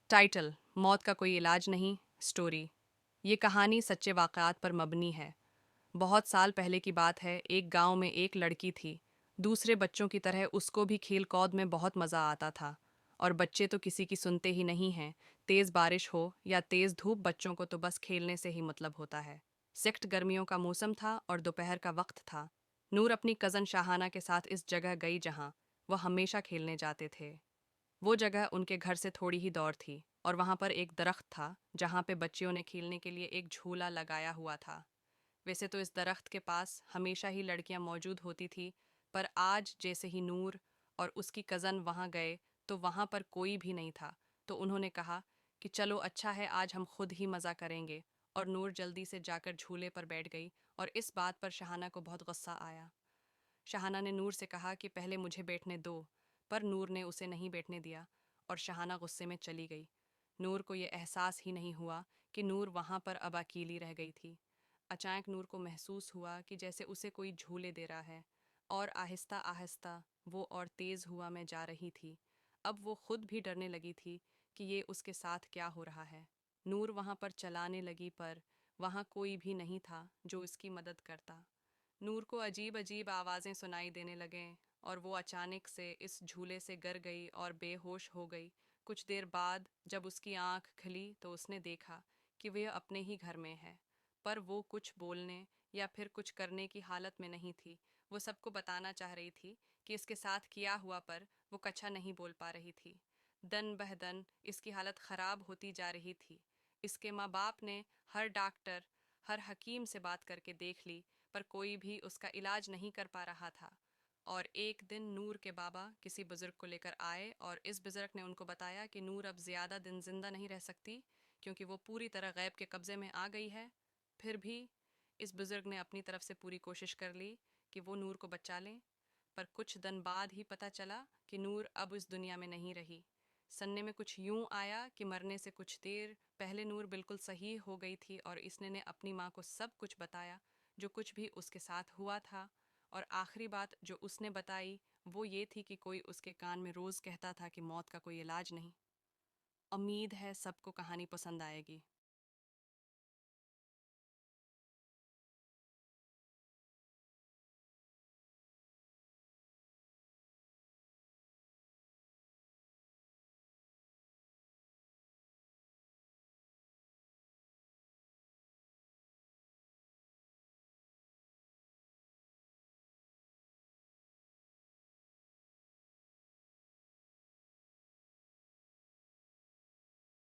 Title: मौत का कोई इलाज नहीं। स्टोरी: ये कहानी सच्चे वाक़यात पर मबनी है। बहुत साल पहले की बात है। एक गांव में एक लड़की थी। दूसरे बच्चों की तरह उसको भी खेल कूद में बहुत मज़ा आता था। और बच्चे तो किसी की सुनते ही नहीं हैं। तेज़ बारिश हो या तेज़ धूप, बच्चों को तो बस खेलने से ही मतलब होता है। सख्त गर्मियों का मौसम था और दोपहर का वक्त था। नूर अपनी कज़न शाहाना के साथ इस जगह गई जहाँ वह हमेशा खेलने जाते थे। वो जगह उनके घर से थोड़ी ही दूर थी और वहाँ पर एक दरख्त था जहाँ पे बच्चियों ने खेलने के लिए एक झूला लगाया हुआ था। वैसे तो इस दरख्त के पास हमेशा ही लड़कियाँ मौजूद होती थी, पर आज जैसे ही नूर और उसकी कज़न वहाँ गए तो वहाँ पर कोई भी नहीं था। तो उन्होंने कहा कि चलो अच्छा है, आज हम खुद ही मज़ा करेंगे। और नूर जल्दी से जाकर झूले पर बैठ गई और इस बात पर शहाना को बहुत गुस्सा आया। शहाना ने नूर से कहा कि पहले मुझे बैठने दो, पर नूर ने उसे नहीं बैठने दिया और शहाना गुस्से में चली गई। नूर को यह एहसास ही नहीं हुआ कि नूर वहाँ पर अब अकेली रह गई थी। अचानक नूर को महसूस हुआ कि जैसे उसे कोई झूले दे रहा है, और आहिस्ता आहिस्ता वो और तेज़ हुआ में जा रही थी। अब वो खुद भी डरने लगी थी कि ये उसके साथ क्या हो रहा है। नूर वहाँ पर चलाने लगी, पर वहाँ कोई भी नहीं था जो उसकी मदद करता। नूर को अजीब अजीब आवाज़ें सुनाई देने लगें और वो अचानक से इस झूले से गिर गई और बेहोश हो गई। कुछ देर बाद जब उसकी आंख खुली तो उसने देखा कि वह अपने ही घर में है, पर वो कुछ बोलने या फिर कुछ करने की हालत में नहीं थी। वो सबको बताना चाह रही थी कि इसके साथ किया हुआ, पर वो कच्छा नहीं बोल पा रही थी। दिन बह दिन इसकी हालत ख़राब होती जा रही थी। इसके माँ बाप ने हर डॉक्टर, हर हकीम से बात करके देख ली, पर कोई भी उसका इलाज नहीं कर पा रहा था। और एक दिन नूर के बाबा किसी बुज़ुर्ग को लेकर आए और इस बुज़ुर्ग ने उनको बताया कि नूर अब ज़्यादा दिन ज़िंदा नहीं रह सकती, क्योंकि वो पूरी तरह गैब के कब्ज़े में आ गई है। फिर भी इस बुज़ुर्ग ने अपनी तरफ से पूरी कोशिश कर ली कि वो नूर को बचा लें, पर कुछ दिन बाद ही पता चला कि नूर अब उस दुनिया में नहीं रही। सन्ने में कुछ यूं आया कि मरने से कुछ देर पहले नूर बिल्कुल सही हो गई थी और इसने ने अपनी माँ को सब कुछ बताया, जो कुछ भी उसके साथ हुआ था। और आखिरी बात जो उसने बताई वो ये थी कि कोई उसके कान में रोज़ कहता था कि मौत का कोई इलाज नहीं। उम्मीद है सबको कहानी पसंद आएगी।